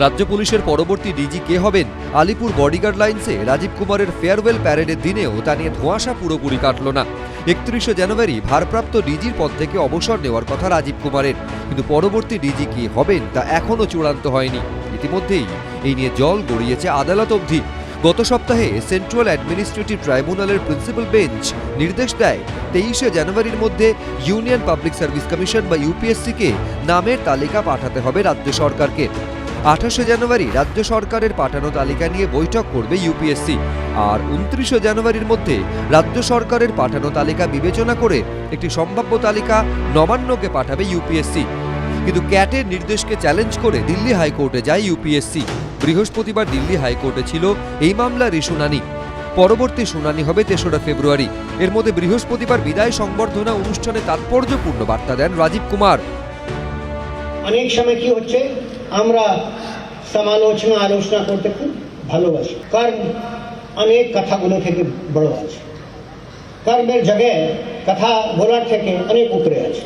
রাজ্য পুলিশের পরবর্তী ডিজি কে হবেন? আলিপুর বডিগার্ড লাইন্সে রাজীব কুমারের ফেয়ারওয়েল প্যারেডের দিনেও তা নিয়ে ধোঁয়াশা পুরোপুরি কাটল না। 31শে জানুয়ারি ভারপ্রাপ্ত ডিজির পদ থেকে অবসর নেওয়ার কথা রাজীব কুমারের, কিন্তু পরবর্তী ডিজি কে হবেন তা এখনও চূড়ান্ত হয়নি। ইতিমধ্যেই এই নিয়ে জল গড়িয়েছে আদালত অবধি। গত সপ্তাহে সেন্ট্রাল অ্যাডমিনিস্ট্রেটিভ ট্রাইব্যুনালের প্রিন্সিপাল বেঞ্চ নির্দেশ দেয় 23শে জানুয়ারির মধ্যে ইউনিয়ন পাবলিক সার্ভিস কমিশন বা ইউপিএসসিকে নামের তালিকা পাঠাতে হবে রাজ্য সরকারকে। 28শে জানুয়ারি রাজ্য সরকারের পাঠানো তালিকা নিয়ে বৈঠক করবে ইউপিএসসি, আর 29শে জানুয়ারির মধ্যে রাজ্য সরকারের পাঠানো তালিকা বিবেচনা করে একটি সম্ভাব্য তালিকা নবান্নকে পাঠাবে ইউপিএসসি। কিন্তু ক্যাটের নির্দেশকে চ্যালেঞ্জ করে দিল্লি হাইকোর্টে যায় ইউপিএসসি। বৃহস্পতিবার দিল্লি হাইকোর্টে ছিল এই মামলার শুনানি। পরবর্তী শুনানি হবে 3রা ফেব্রুয়ারি। এর মধ্যে বৃহস্পতিবার বিদায় সংবর্ধনা অনুষ্ঠানে তাৎপর্যপূর্ণ বার্তা দেন রাজীব কুমার। অনেক সময় কি হচ্ছে, আমরা সমালোচনা আলোচনা করতে খুব ভালোবাসি, কর্ম অনেক কথাগুলো থেকে বড় আছে, কর্মের জায়গায় কথা বলার থেকে অনেক উপরে আছে।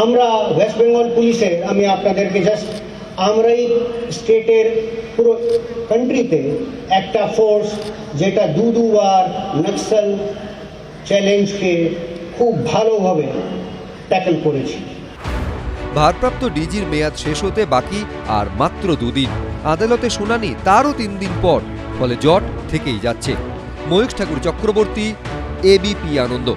আমরা ওয়েস্ট বেঙ্গল পুলিশের, আমি আপনাদেরকে জাস্ট আমরাই স্টেটের পুরো কান্ট্রিতে একটা ফোর্স যেটা দুবার নক্সাল চ্যালেঞ্জকে খুব ভালোভাবে ট্যাকল করেছি। ভারপ্রাপ্ত ডিজির মেয়াদ শেষ হতে বাকি আর মাত্র 2 দিন। আদালতে শুনানি তারও 3 দিন পর, ফলে জট থেকেই যাচ্ছে। ময়ূখ ঠাকুর চক্রবর্তী, এবিপি আনন্দ।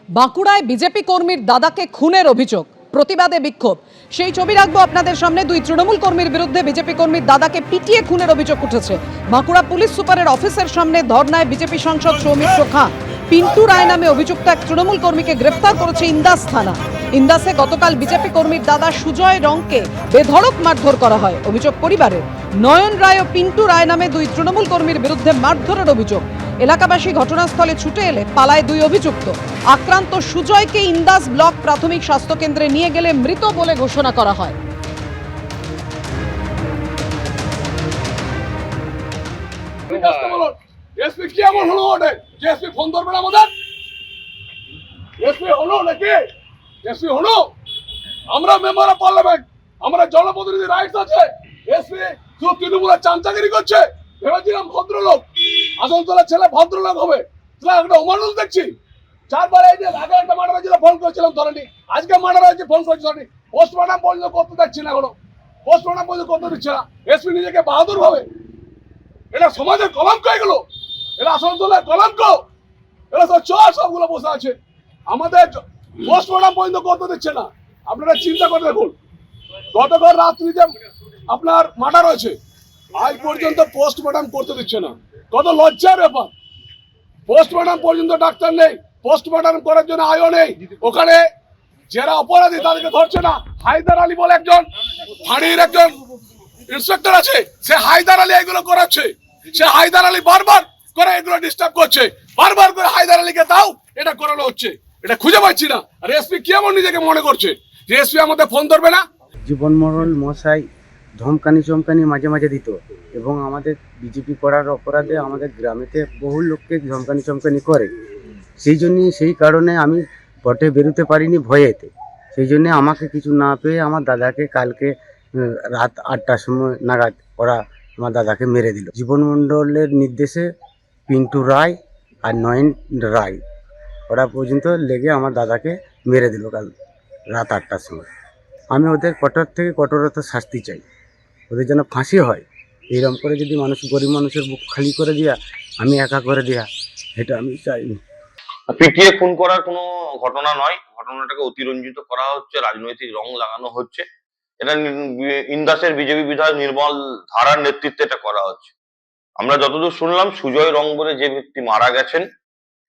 বাঁকুড়ায় বিজেপি কর্মীর দাদাকে খুনের অভিযোগ, প্রতিবাদে বিক্ষোভ। সেই ছবি রাখবো আপনাদের সামনে। 2 তৃণমূল কর্মীর বিরুদ্ধে বিজেপি কর্মীর দাদাকে পিটিয়ে খুনের অভিযোগ উঠেছে। বাঁকুড়া পুলিশ সুপারের অফিসের সামনে ধর্নায় বিজেপি সাংসদ সৌমিত্র খাঁ। পিন্টু রায় নামে অভিযুক্ত এক তৃণমূল কর্মীকে গ্রেফতার করেছে ইন্দাস থানা। ইন্দাসে গতকাল বিজেপি কর্মীর দাদা সুজয় রংকে বেধড়ক মারধর করা হয়। অভিযোগ পরিবারের। নয়ন রায় ও পিন্টু রায় নামে 2 তৃণমূল কর্মীর বিরুদ্ধে মারধরের অভিযোগ। এলাকাবাসী ঘটনাস্থলে ছুটে এলে পালায় 2 অভিযুক্ত। আক্রান্ত সুজয়কে ইন্দাস ব্লক প্রাথমিক স্বাস্থ্য কেন্দ্রে নিয়ে গেলে মৃত বলে ঘোষণা করা হয়। এসপি কি এমন হলো ওটা? এসপি ফোন ধরবে না আমাদের? এসপি হলো নাকি? এসপি হলো? আমরা মেম্বার অফ পার্লামেন্ট, আমরা জনপ্রতিনিধি রাইটস আছে। এসপি শুধু তৃণমূলের চামচাগিরি করছে। ভেবেছিলাম ভদ্রলোক, আসলতলা ছেলে ভদ্রলোক হবে, একটা অমানুষ দেখছি। 4বার এই যে আগে একটা মার্ডার হয়েছিল, ফোন করেছিলাম ধরেনি। আজকে মার্ডার হয়েছে, ফোন করেছি ধরেনি। পোস্টমর্টম পর্যন্ত করতে দেখছি না, এখনো পোস্টমর্টম পর্যন্ত করতে দিচ্ছে না। এসপি নিজেকে বাহাদুর ভাবে। এটা সমাজের কলঙ্ক, এগুলো এরা আসলতলার কলঙ্ক। এরা তো চোর, সবগুলো বসে আছে। আমাদের পোস্টমর্টম পর্যন্ত করতে দিচ্ছে না। আপনারা চিন্তা করে দেখুন, গতকাল রাত্রিতে আপনার মার্ডার হয়েছে, আজ পর্যন্ত পোস্টমর্টম করতে দিচ্ছে না। কত লজ্জার ব্যাপার! পোস্টমর্টম পর্যন্ত ডাক্তার নেই, পোস্টমর্টম করার জন্য আয়ও নেই। ওখানে যারা অপরাধী তাদেরকে ধরছে না। হায়দার আলী বলে একজন ফাঁড়ির একজন ইন্সপেক্টর আছে, সে হায়দার আলী এগুলো করাচ্ছে। সে হায়দার আলী বারবার করে এগুলো ডিস্টার্ব করছে, বারবার করে হায়দার আলীকে দাও, এটা করানো হচ্ছে। এটা খুঁজে পাচ্ছি না। আর এসপি কি এমন নিজেকে মনে করছে যে এসপি আমাদের ফোন ধরবে না? জীবন মরণ মশাই ধমকানি চমকানি মাঝে মাঝে দিত, এবং আমাদের বিজেপি করার অপরাধে আমাদের গ্রামেতে বহু লোককে ধমকানি চমকানি করে। সেই কারণে আমি পথে বেরোতে পারিনি ভয়েতে। সেই জন্যে আমাকে কিছু না পেয়ে আমার দাদাকে কালকে রাত 8টার সময় নাগাদ ওরা আমার দাদাকে মেরে দিল। জীবন মণ্ডলের নির্দেশে পিন্টু রায় আর নয়ন রায় ওরা পর্যন্ত লেগে আমার দাদাকে মেরে দিল কাল রাত 8টার সময়। আমি ওদের কঠোর থেকে কঠোরতা শাস্তি চাই, ওদের যেন ফাঁসি হয়। এইরকম করে যদি মানুষ, গরিব মানুষের বুক খালি করে দেয়া, আমি একা করে দেয়া, এটা আমি চাইনি। পিটিয়ে খুন করার কোনো ঘটনা নয়, ঘটনাটাকে অতিরঞ্জিত করা হচ্ছে, রাজনৈতিক রং লাগানো হচ্ছে। এটা ইন্দাসের বিজেপি বিধায়ক নির্মল ধারার নেতৃত্বে এটা করা হচ্ছে। আমরা যতদূর শুনলাম, সুজয় রং বলে যে ব্যক্তি মারা গেছেন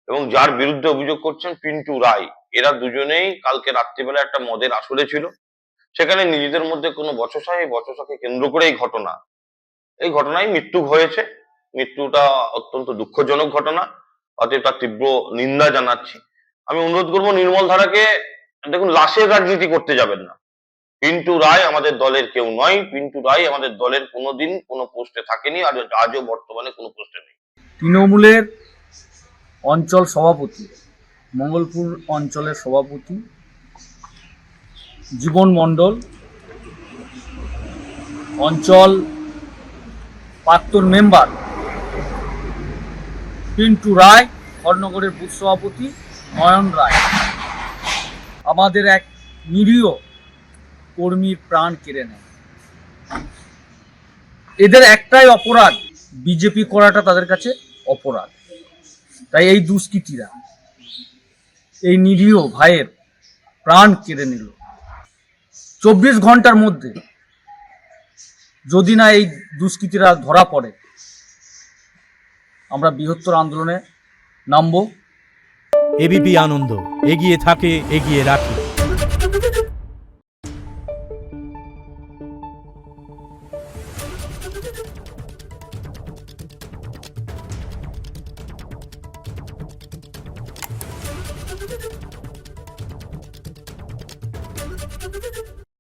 এবং যার বিরুদ্ধে অভিযোগ করছেন পিন্টু রায়, এরা দুজনেই কালকে রাত্রিবেলা একটা মদের আসরে ছিল। সেখানে নিজেদের মধ্যে কোনো বচসা, এই বচসাকে কেন্দ্র করে এই ঘটনায় মৃত্যু হয়েছে। মৃত্যুটা অত্যন্ত দুঃখজনক ঘটনা, অতএব তার তীব্র নিন্দা জানাচ্ছি। আমি অনুরোধ করবো নির্মল ধারাকে, দেখুন, লাশের রাজনীতি করতে যাবেন না। পিন্টু রায় আমাদের দলের কেউ নয়। পিন্টু রায় আমাদের দলের কোনোদিন কোনো পোস্টে থাকেনি, আর আজও বর্তমানে কোনো পোস্টে নেই। তৃণমূলের অঞ্চল সভাপতি, মঙ্গলপুর অঞ্চলের সভাপতি জীবন মণ্ডল অঞ্চল প্রাক্তন মেম্বার পিন্টু রায়, হরনগরের বুথ সভাপতি নয়ন রায় আমাদের এক নিরীহ কর্মীর প্রাণ কেড়ে নেয়। এদের একটাই অপরাধ, বিজেপি করাটা তাদের কাছে অপরাধ। তাই এই দুষ্কৃতীরা এই নিরীহ ভাইয়ের প্রাণ কেড়ে নিল। 24 ঘন্টার মধ্যে যদি না এই দুষ্কৃতীরা ধরা পড়ে, আমরা বৃহত্তর আন্দোলনে নামব। এবিপি আনন্দ, এগিয়ে থাকে, এগিয়ে রাখে।